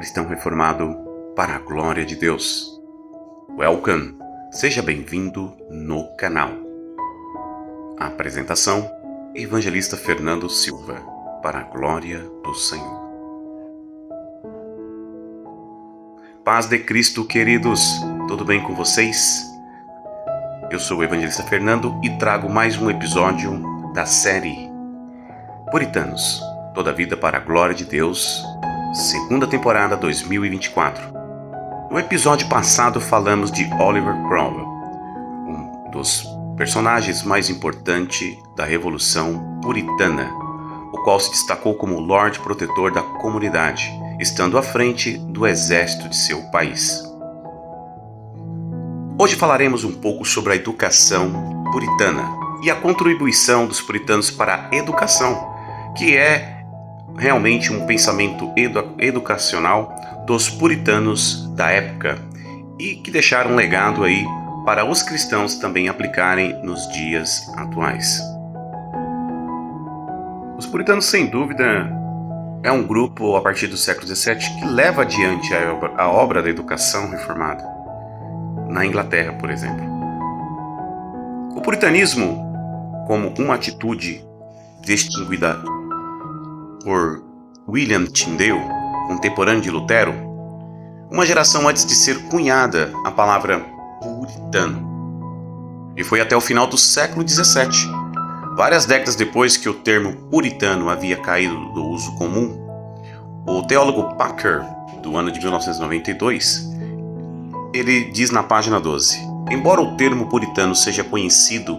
cristão reformado para a glória de Deus. Welcome! Seja bem-vindo no canal. A apresentação: Evangelista Fernando Silva, para a glória do Senhor. Paz de Cristo, queridos! Tudo bem com vocês? Eu sou o Evangelista Fernando e trago mais um episódio da série Puritanos, toda a vida para a glória de Deus, segunda temporada 2024. No episódio passado falamos de Oliver Cromwell, um dos personagens mais importantes da Revolução Puritana, o qual se destacou como Lorde Protetor da comunidade, estando à frente do exército de seu país. Hoje falaremos um pouco sobre a educação puritana e a contribuição dos puritanos para a educação, que é realmente um pensamento educacional dos puritanos da época e que deixaram um legado aí para os cristãos também aplicarem nos dias atuais. Os puritanos, sem dúvida, é um grupo a partir do século XVII que leva adiante a obra da educação reformada, na Inglaterra, por exemplo. O puritanismo, como uma atitude distinguida por William Tyndale, contemporâneo de Lutero, uma geração antes de ser cunhada a palavra puritano. E foi até o final do século XVII, várias décadas depois que o termo puritano havia caído do uso comum, o teólogo Packer, do ano de 1992, ele diz na página 12: embora o termo puritano seja conhecido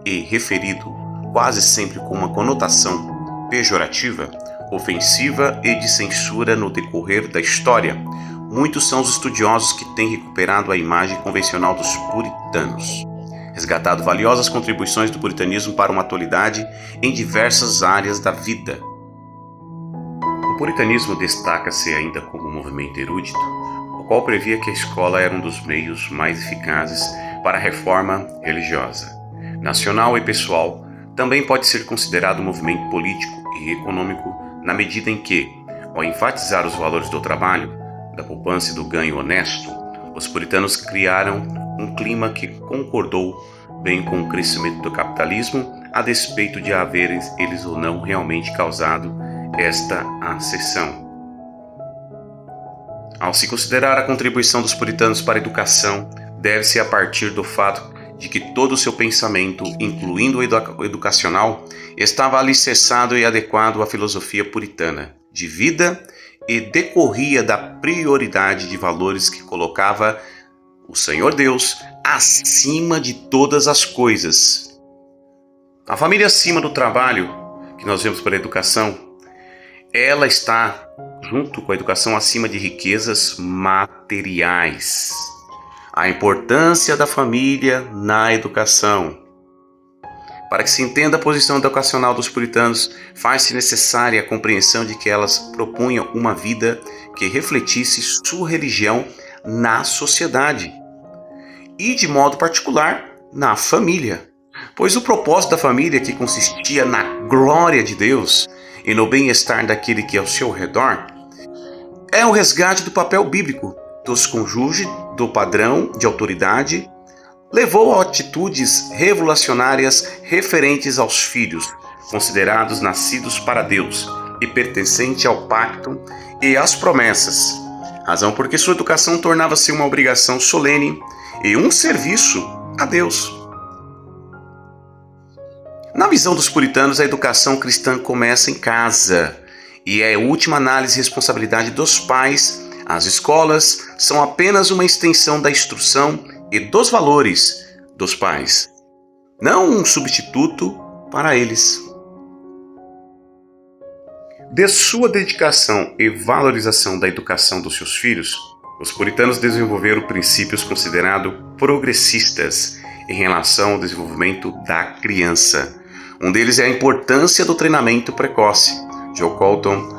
e referido quase sempre com uma conotação pejorativa, ofensiva e de censura no decorrer da história, muitos são os estudiosos que têm recuperado a imagem convencional dos puritanos, resgatado valiosas contribuições do puritanismo para uma atualidade em diversas áreas da vida. O puritanismo destaca-se ainda como um movimento erudito, o qual previa que a escola era um dos meios mais eficazes para a reforma religiosa, nacional e pessoal. Também pode ser considerado um movimento político e econômico na medida em que, ao enfatizar os valores do trabalho, da poupança e do ganho honesto, os puritanos criaram um clima que concordou bem com o crescimento do capitalismo, a despeito de haverem eles ou não realmente causado esta acessão. Ao se considerar a contribuição dos puritanos para a educação, deve-se a partir do fato de que todo o seu pensamento, incluindo o educacional, estava alicerçado e adequado à filosofia puritana de vida e decorria da prioridade de valores que colocava o Senhor Deus acima de todas as coisas. A família acima do trabalho, que nós vemos para a educação, ela está, junto com a educação, acima de riquezas materiais. A importância da família na educação. Para que se entenda a posição educacional dos puritanos, faz-se necessária a compreensão de que elas propunham uma vida que refletisse sua religião na sociedade e, de modo particular, na família. Pois o propósito da família, que consistia na glória de Deus e no bem-estar daquele que é ao seu redor, é o resgate do papel bíblico dos cônjuges, do padrão de autoridade, levou a atitudes revolucionárias referentes aos filhos, considerados nascidos para Deus e pertencentes ao pacto e às promessas, razão porque sua educação tornava-se uma obrigação solene e um serviço a Deus. Na visão dos puritanos, a educação cristã começa em casa e é, em última análise, responsabilidade dos pais. As escolas são apenas uma extensão da instrução e dos valores dos pais, não um substituto para eles. De sua dedicação e valorização da educação dos seus filhos, os puritanos desenvolveram princípios considerados progressistas em relação ao desenvolvimento da criança. Um deles é a importância do treinamento precoce. John Colton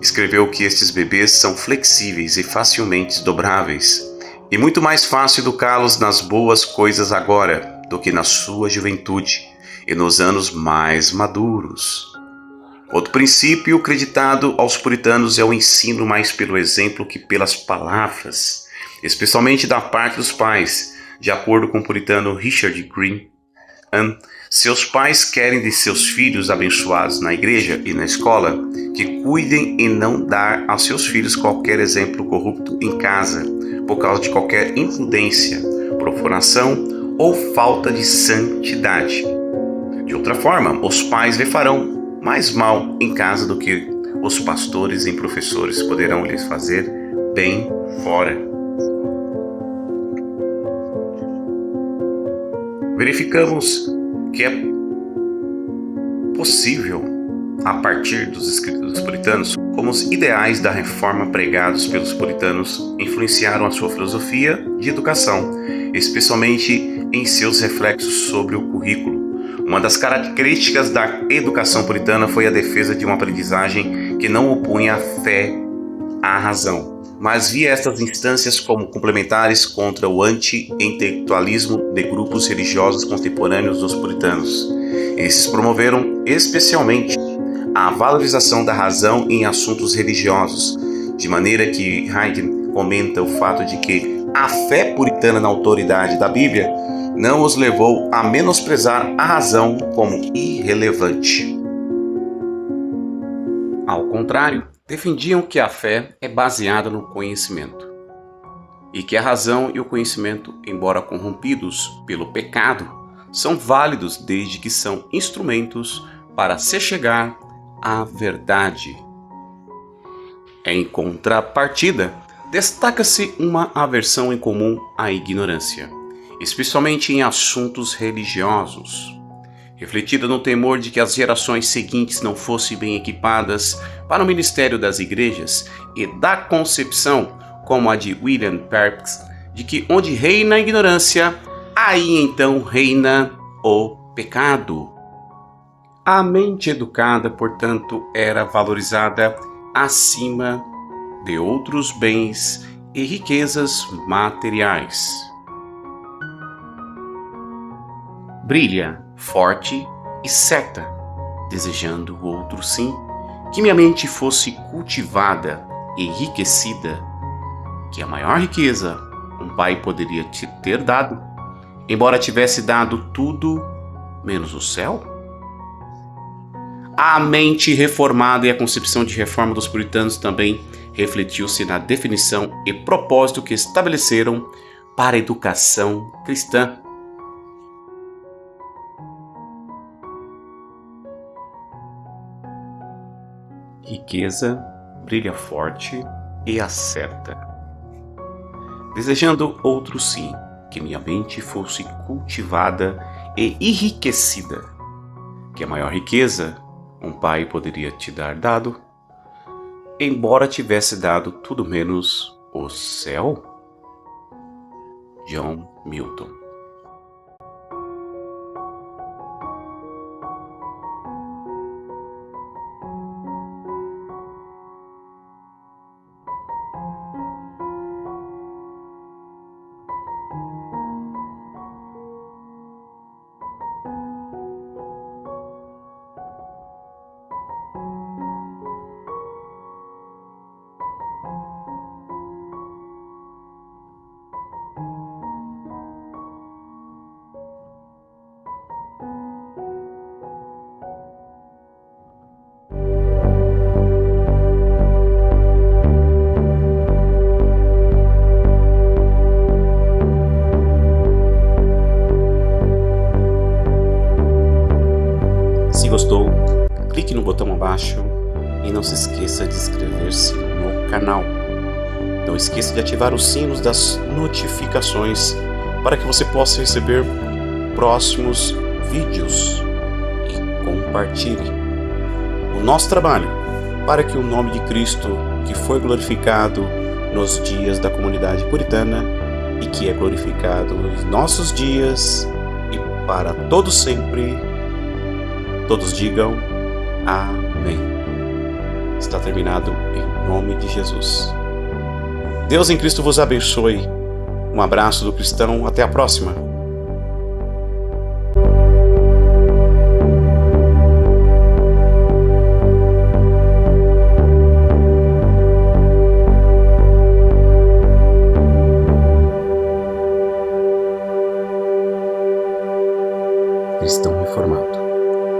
escreveu que estes bebês são flexíveis e facilmente dobráveis, e muito mais fácil educá-los nas boas coisas agora do que na sua juventude e nos anos mais maduros. Outro princípio creditado aos puritanos é o ensino mais pelo exemplo que pelas palavras, especialmente da parte dos pais. De acordo com o puritano Richard Green, seus pais querem de seus filhos abençoados na igreja e na escola que cuidem em não dar aos seus filhos qualquer exemplo corrupto em casa, por causa de qualquer imprudência, profanação ou falta de santidade. De outra forma, os pais lhe farão mais mal em casa do que os pastores e professores poderão lhes fazer bem fora. Verificamos que é possível, a partir dos escritos dos puritanos, como os ideais da reforma pregados pelos puritanos influenciaram a sua filosofia de educação, especialmente em seus reflexos sobre o currículo. Uma das características da educação puritana foi a defesa de uma aprendizagem que não opunha a fé à razão, mas via estas instâncias como complementares contra o anti-intelectualismo de grupos religiosos contemporâneos dos puritanos. Esses promoveram especialmente a valorização da razão em assuntos religiosos, de maneira que Haydn comenta o fato de que a fé puritana na autoridade da Bíblia não os levou a menosprezar a razão como irrelevante. Ao contrário, defendiam que a fé é baseada no conhecimento e que a razão e o conhecimento, embora corrompidos pelo pecado, são válidos desde que são instrumentos para se chegar à verdade. Em contrapartida, destaca-se uma aversão em comum à ignorância, especialmente em assuntos religiosos, refletida no temor de que as gerações seguintes não fossem bem equipadas para o ministério das igrejas e da concepção, como a de William Perkins, de que onde reina a ignorância, aí então reina o pecado. A mente educada, portanto, era valorizada acima de outros bens e riquezas materiais. Brilha forte e certa, desejando o outro sim, que minha mente fosse cultivada e enriquecida, que a maior riqueza um pai poderia te ter dado, embora tivesse dado tudo menos o céu? A mente reformada e a concepção de reforma dos puritanos também refletiu-se na definição e propósito que estabeleceram para a educação cristã. Riqueza brilha forte e acerta, desejando outro sim, que minha mente fosse cultivada e enriquecida, que a maior riqueza um pai poderia te dar dado, embora tivesse dado tudo menos o céu? John Milton. Se gostou, clique no botão abaixo e não se esqueça de inscrever-se no canal. Não esqueça de ativar os sinos das notificações para que você possa receber próximos vídeos e compartilhe o nosso trabalho para que o nome de Cristo, que foi glorificado nos dias da comunidade puritana e que é glorificado nos nossos dias e para todos sempre, todos digam amém. Está terminado em nome de Jesus. Deus em Cristo vos abençoe. Um abraço do cristão. Até a próxima. cristão reformado,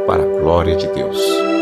para a glória de Deus.